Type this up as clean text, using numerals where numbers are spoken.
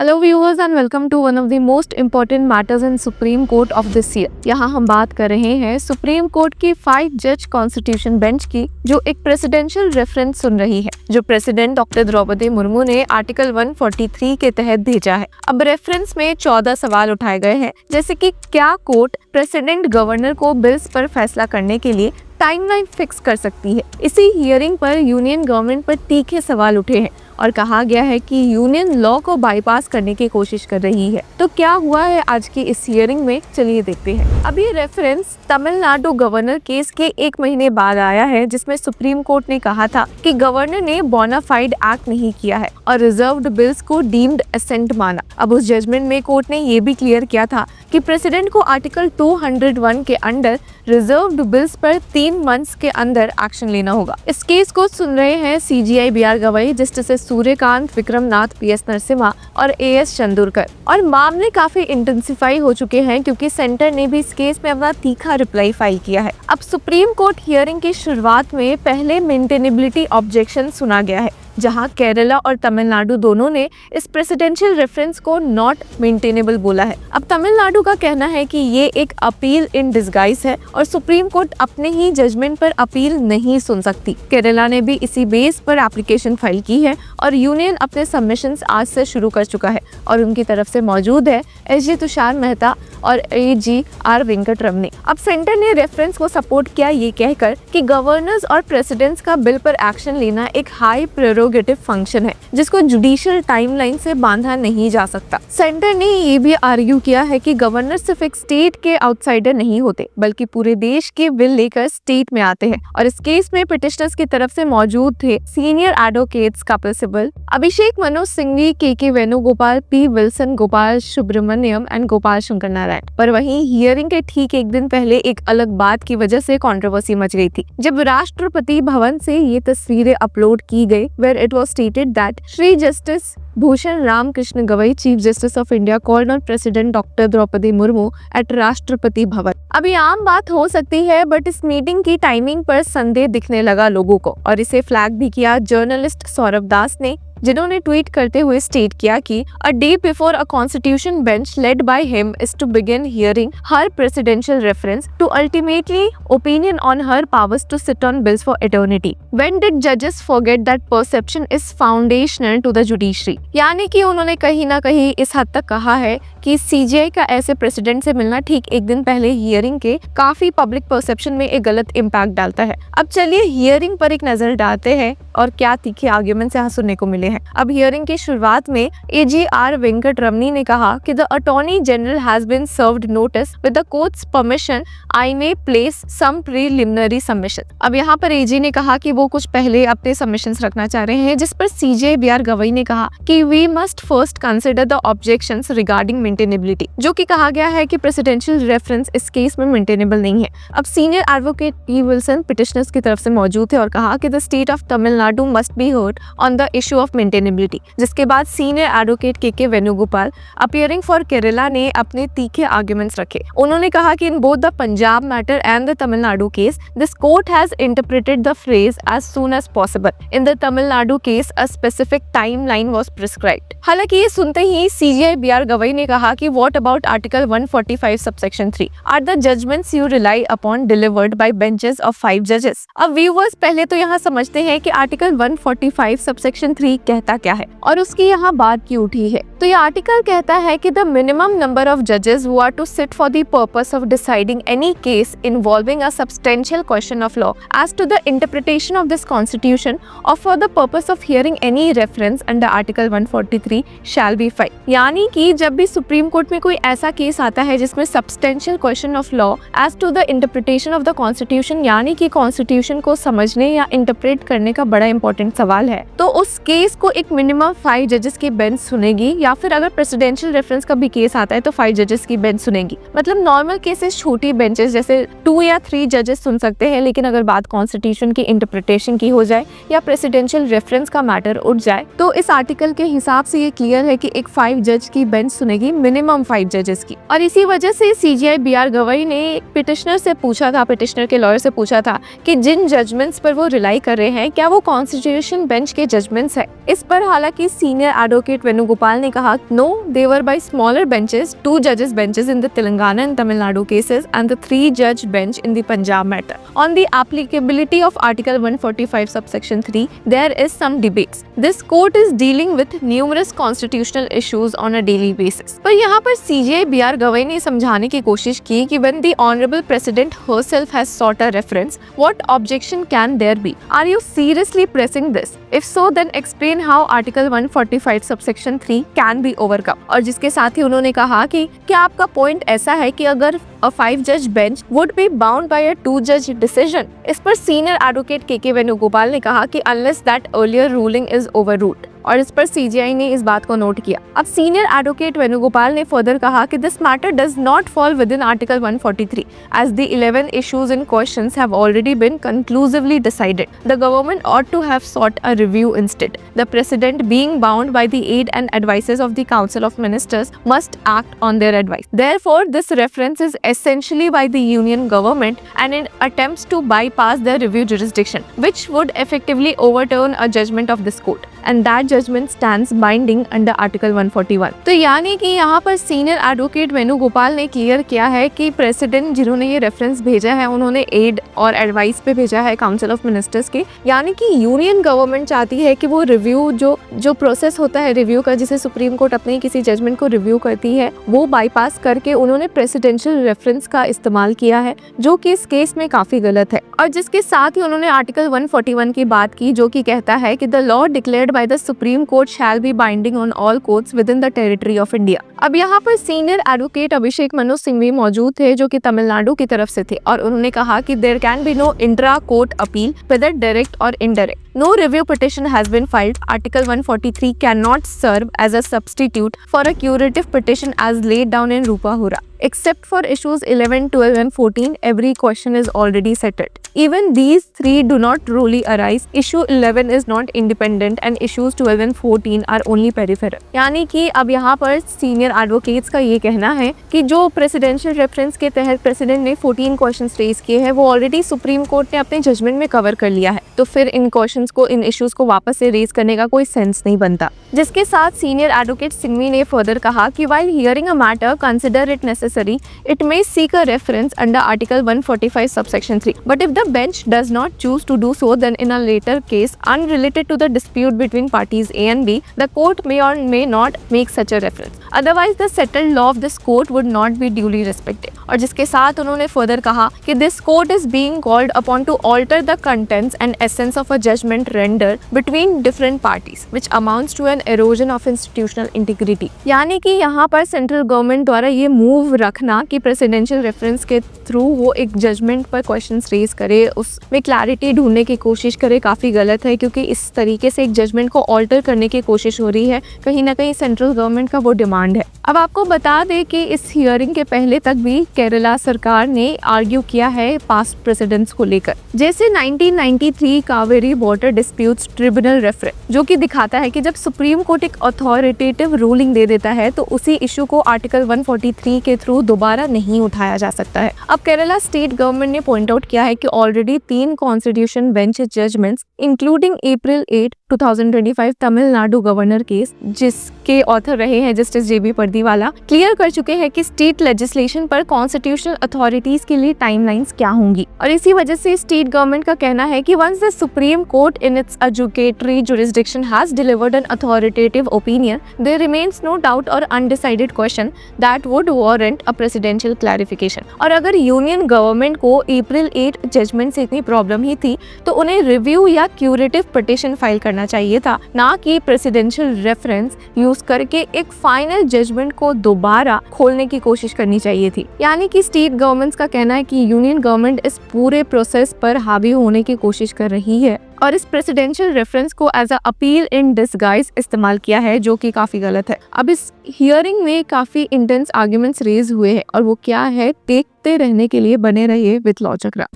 Hello viewers and welcome to one of the most important matters in Supreme Court of this year. यहाँ हम बात कर रहे हैं सुप्रीम कोर्ट की 5 जज कॉन्स्टिट्यूशन बेंच की, जो एक प्रेसिडेंशियल रेफरेंस सुन रही है, जो प्रेसिडेंट डॉक्टर द्रौपदी मुर्मू ने आर्टिकल 143 के तहत भेजा है। अब रेफरेंस में 14 सवाल उठाए गए हैं, जैसे कि क्या कोर्ट प्रेसिडेंट गवर्नर को बिल्स पर फैसला करने के लिए टाइमलाइन फिक्स कर सकती है। इसी हियरिंग पर यूनियन गवर्नमेंट पर तीखे सवाल उठे हैं और कहा गया है कि यूनियन लॉ को बाईपास करने की कोशिश कर रही है। तो क्या हुआ है आज की इस हियरिंग में, चलिए देखते हैं। अब ये रेफरेंस तमिलनाडु गवर्नर केस के 1 महीने बाद आया है, जिसमें सुप्रीम कोर्ट ने कहा था कि गवर्नर ने बोनाफाइड एक्ट नहीं किया है और रिजर्व्ड बिल्स को डीम्ड असेंट माना। अब उस जजमेंट में कोर्ट ने ये भी क्लियर किया था कि प्रेसिडेंट को आर्टिकल 201 के अंडर रिजर्व्ड बिल्स पर 3 मंथ्स के अंदर एक्शन लेना होगा। इस केस को सुन रहे हैं CJI BR गवाई, जस्टिस सूर्यकांत, विक्रमनाथ, PS नरसिम्हा और AS चंदूरकर। और मामले काफी इंटेंसिफाई हो चुके हैं क्योंकि सेंटर ने भी इस केस में अपना तीखा रिप्लाई फाइल किया है। अब सुप्रीम कोर्ट हियरिंग की शुरुआत में पहले मेंटेनेबिलिटी ऑब्जेक्शन सुना गया है, जहां केरला और तमिलनाडु दोनों ने इस प्रेसिडेंशियल रेफरेंस को नॉट मेंटेनेबल बोला है। अब तमिलनाडु का कहना है कि ये एक अपील इन डिस्गाइज है और सुप्रीम कोर्ट अपने ही जजमेंट पर अपील नहीं सुन सकती। केरला ने भी इसी बेस पर एप्लीकेशन फाइल की है और यूनियन अपने सबमिशंस आज से शुरू कर चुका है और उनकी तरफ से मौजूद है SG तुषार मेहता और AG वेंकट रमनी। अब सेंटर ने रेफरेंस को सपोर्ट किया ये कहकर कि गवर्नर्स और प्रेसिडेंट्स का बिल पर एक्शन लेना एक हाई प्रेरोगेटिव फंक्शन है, जिसको जुडिशियल टाइमलाइन से बांधा नहीं जा सकता। सेंटर ने ये भी आर्ग्यू किया है कि गवर्नर सिर्फ एक स्टेट के आउटसाइडर नहीं होते, बल्कि पूरे देश के बिल लेकर स्टेट में आते हैं। और इस केस में पिटिशनर्स की तरफ से मौजूद थे senior advocates Kapil Sibal, Abhishek Manoj Singhvi, KK Venugopal, P Wilson, Gopal Subramaniam and Gopal Shankar Narayan. पर वहीं हियरिंग के ठीक एक दिन पहले एक अलग बात की वजह से कंट्रोवर्सी मच गई थी, जब राष्ट्रपति भवन से ये तस्वीरें अपलोड की गई, where it was stated that Shri Justice Bhushan Ram Krishna Gavai, chief justice of India, called on president doctor Droupadi Murmu at Rashtrapati Bhavan. अभी आम बात हो सकती है, बट इस मीटिंग की टाइमिंग पर संदेह दिखने लगा लोगों को और इसे फ्लैग भी किया जर्नलिस्ट सौरभ दास ने, जिन्होंने ट्वीट करते हुए स्टेट किया कि a day before a constitution bench led by him is to begin hearing her presidential reference to ultimately opinion on her powers to sit on bills for eternity. When did जजेस forget that perception is foundational to the judiciary. यानी कि उन्होंने कहीं ना कहीं इस हद तक कहा है कि CJI का ऐसे प्रेसिडेंट से मिलना ठीक एक दिन पहले हियरिंग के काफी पब्लिक परसेप्शन में एक गलत इम्पैक्ट डालता है। अब चलिए हियरिंग पर एक नजर डालते हैं और क्या तीखे आर्ग्यूमेंट्स यहाँ सुनने को मिले हैं। अब हियरिंग की शुरुआत में AG वेंकट रमनी ने कहा कि the attorney general has been served notice with the court's permission I may place some preliminary submission. अब यहाँ पर AG ने कहा कि वो कुछ पहले अपने सबमिशंस रखना चाह रहे हैं, जिस पर CJI BR गवाई ने कहा कि we must first consider the objections regarding maintainability, जो कि कहा गया है कि प्रेसिडेंशियल रेफरेंस इस केस में मेंटेनेबल नहीं है। अब senior advocate P Wilson petitioners की तरफ से मौजूद थे और कहा कि the state of Tamil Nadu must be heard on the issue of maintainability, जिसके बाद senior advocate KK Venugopal appearing for Kerala ने अपने तीखे आर्ग्यूमेंट्स रखे। उन्होंने कहा कि in both the Punjab matter and the Tamil Nadu case this court has interpreted the phrase as soon as possible. In the Tamil Nadu case a specific timeline was prescribed. हालांकि ये सुनते ही CJI BR गवाई ने कहा कि what about article 145 subsection 3 are the judgments you rely upon delivered by benches of 5 जजेस। अब viewers पहले तो यहाँ समझते हैं कि आर्टिकल 145 सबसेक्शन 3 कहता क्या है और उसकी यहाँ बात क्यों उठी है। तो ये आर्टिकल कहता है कि द मिनिमम नंबर ऑफ जजेस who are to sit for the purpose of deciding any case involving a substantial question of law as to the interpretation of this constitution और for the purpose of hearing any reference under article 143 shall be five. यानी कि जब भी supreme court में कोई ऐसा case आता है जिसमें substantial question of law as to the interpretation of the constitution, यानी कि कॉन्स्टिट्यूशन को समझने या इंटरप्रेट करने का बड़ा इंपॉर्टेंट सवाल है, तो उस केस को एक मिनिमम 5 जजेस की बेंच सुनेगी, या फिर अगर प्रेसिडेंशियल रेफरेंस का भी केस आता है तो 5 जजेस की बेंच सुनेगी। मतलब नॉर्मल केसेस छोटी बेंचेस जैसे 2 या 3 जजेस सुन सकते हैं, लेकिन अगर बात कॉन्स्टिट्यूशन की इंटरप्रिटेशन की हो जाए या प्रेसिडेंशियल रेफरेंस का मैटर उठ जाए, तो इस आर्टिकल के हिसाब से ये क्लियर है कि एक 5 जज की बेंच सुनेगी, मिनिमम 5 जजेस की। और इसी वजह से CJI BR गवाई ने पिटिशनर से पूछा था, पिटिशनर के लॉयर से पूछा था कि जिन जजमेंट्स पर वो रिलाई कर रहे हैं क्या वो कॉन्स्टिट्यूशन बेंच के जजमेंट्स है। इस पर हालांकि सीनियर एडवोकेट वेणुगोपाल ने कहा, no, they were by smaller benches, 2 judges benches in the Telangana and Tamil Nadu cases and the 3 judge bench in the Punjab matter. On the applicability of Article 145 subsection 3, there is some debates. This court is dealing with numerous constitutional issues on a daily basis. पर यहाँ पर CJI BR Gavai ने समझाने की कोशिश की कि when the honorable president herself has sought a reference, what objection can there be? Are you seriously pressing this? If so, then explain how Article 145 subsection 3 can be overcome. और जिसके साथ ही उन्होंने कहा कि क्या आपका पॉइंट ऐसा है कि अगर a 5 judge bench would be bound by a 2 judge decision? इस पर सीनियर एडवोकेट के वेणुगोपाल ने कहा कि unless that earlier ruling is overruled. और इस पर CJI ने इस बात को नोट किया। अब सीनियर एडवोकेट वेणुगोपाल ने फर्दर कहा कि this matter does not fall within article 143 as the 11 issues in questions have already been conclusively decided. The government ought to have sought a review instead. The president, being bound by the aid and advices of the Council of Ministers, must act on their advice. Therefore, this reference is essentially by the union government and it attempts to bypass their review jurisdiction, which would effectively overturn a judgment of this court. And that judgment stands binding under Article 141. तो यानी कि यहाँ पर senior advocate Venugopal ने clear किया है कि president जिन्होंने ये रेफरेंस भेजा है उन्होंने एड और एडवाइस पे भेजा है काउंसिल ऑफ मिनिस्टर्स के, यानी कि यूनियन गवर्नमेंट चाहती है कि वो रिव्यू जो प्रोसेस होता है रिव्यू का, जिसे सुप्रीम कोर्ट अपने किसी जजमेंट को रिव्यू करती है, वो बाईपास करके उन्होंने प्रेसिडेंशियल रेफरेंस का इस्तेमाल किया है, जो कि इस केस में काफी गलत है। और जिसके साथ ही उन्होंने आर्टिकल 141 की बात की, जो कि कहता है कि the law declared by the Supreme Court shall be binding on all courts within the territory of India. अब यहाँ पर सीनियर एडवोकेट अभिषेक मनु सिंघवी मौजूद थे, जो कि तमिलनाडु की तरफ से थे, और उन्होंने कहा कि there can be no intra court appeal, whether direct or indirect. No review petition has been filed. Article 143 cannot serve as a substitute for a curative petition as laid down in Rupa Hura. Except for issues 11, 12 and 14, every question is already settled. Even these three do not really arise. Issue 11 is not independent and issues 12 and 14 are only peripheral. यानी कि अब यहाँ पर senior advocates का ये कहना है कि जो प्रेसिडेंशियल रेफरेंस के तहत प्रेसिडेंट ने 14 क्वेश्चंस रेज किए हैं, वो ऑलरेडी सुप्रीम कोर्ट ने अपने जजमेंट में कवर कर लिया है, तो फिर इन क्वेश्चंस को, इन इश्यूज को वापस से रेज करने का कोई सेंस नहीं बनता। जिसके साथ सीनियर एडवोकेट सिंघवी ने फर्दर कहा कि while hearing a matter, consider it necessary, it may seek a reference under Article 145 subsection 3. But if the bench does not choose to do so, then in a later case unrelated to the dispute between parties A and B, the court may or may not make such a reference. Otherwise, the settled law of this court would not be duly respected. और जिसके साथ उन्होंने further कहा कि this court is being called upon to alter the contents and essence of a judgment rendered between different parties, which amounts to an erosion of institutional integrity. यानी कि यहाँ पर सेंट्रल गवर्नमेंट द्वारा ये मूव रखना कि प्रेसिडेंशियल रेफरेंस के through वो एक जजमेंट पर क्वेश्चंस रेज करे, उसमें क्लैरिटी ढूंढने की कोशिश करे, काफ़ी गलत है, क्योंकि इस तरीके से एक जजमेंट को ऑल्टर करने की कोशिश हो रही है। कहीं ना कहीं सेंट्रल गवर्नमेंट का वो डिमांड है। अब आपको बता दें कि इस हियरिंग के पहले तक भी केरला सरकार ने आर्ग्यू किया है पास्ट प्रेसिडेंट्स को लेकर, जैसे 1993 Kaveri water disputes tribunal reference, जो कि दिखाता है कि जब सुप्रीम कोर्ट एक अथॉरिटेटिव रूलिंग दे देता है तो उसी इशू को आर्टिकल 143 के थ्रू दोबारा नहीं उठाया जा सकता है। अब केरला स्टेट गवर्नमेंट ने पॉइंट आउट किया है कि already 3 constitution bench judgements including अप्रैल 8, 2025 तमिलनाडु गवर्नर केस, जिसके ऑथर रहे हैं जस्टिस JB पर्दीवाला, क्लियर कर चुके हैं कि स्टेट लेजिस्लेशन पर कॉन्स्टिट्यूशनल अथॉरिटीज के लिए टाइमलाइंस क्या होंगी। और इसी वजह से स्टेट गवर्नमेंट का कहना है कि once the Supreme Court in its adjudicatory jurisdiction has delivered an authoritative opinion, there remains no doubt or undecided question that would warrant a presidential clarification. और अगर यूनियन गवर्नमेंट को अप्रैल 8 जजमेंट से इतनी problem ही थी तो उन्हें रिव्यू या curative petition file करना चाहिए था, ना कि प्रेसिडेंशियल रेफरेंस यूज करके एक फाइनल जजमेंट को दोबारा खोलने की कोशिश करनी चाहिए थी। यानी कि स्टेट गवर्नमेंट्स का कहना है कि यूनियन गवर्नमेंट इस पूरे प्रोसेस पर हावी होने की कोशिश कर रही है और इस प्रेसिडेंशियल रेफरेंस को as a appeal in disguise इस्तेमाल किया है, जो कि काफी गलत है। अब इस हियरिंग में काफी इंटेंस आर्ग्यूमेंट्स रेज हुए हैं और वो क्या है, देखते रहने के लिए बने रहिए विद लॉ चक्रा।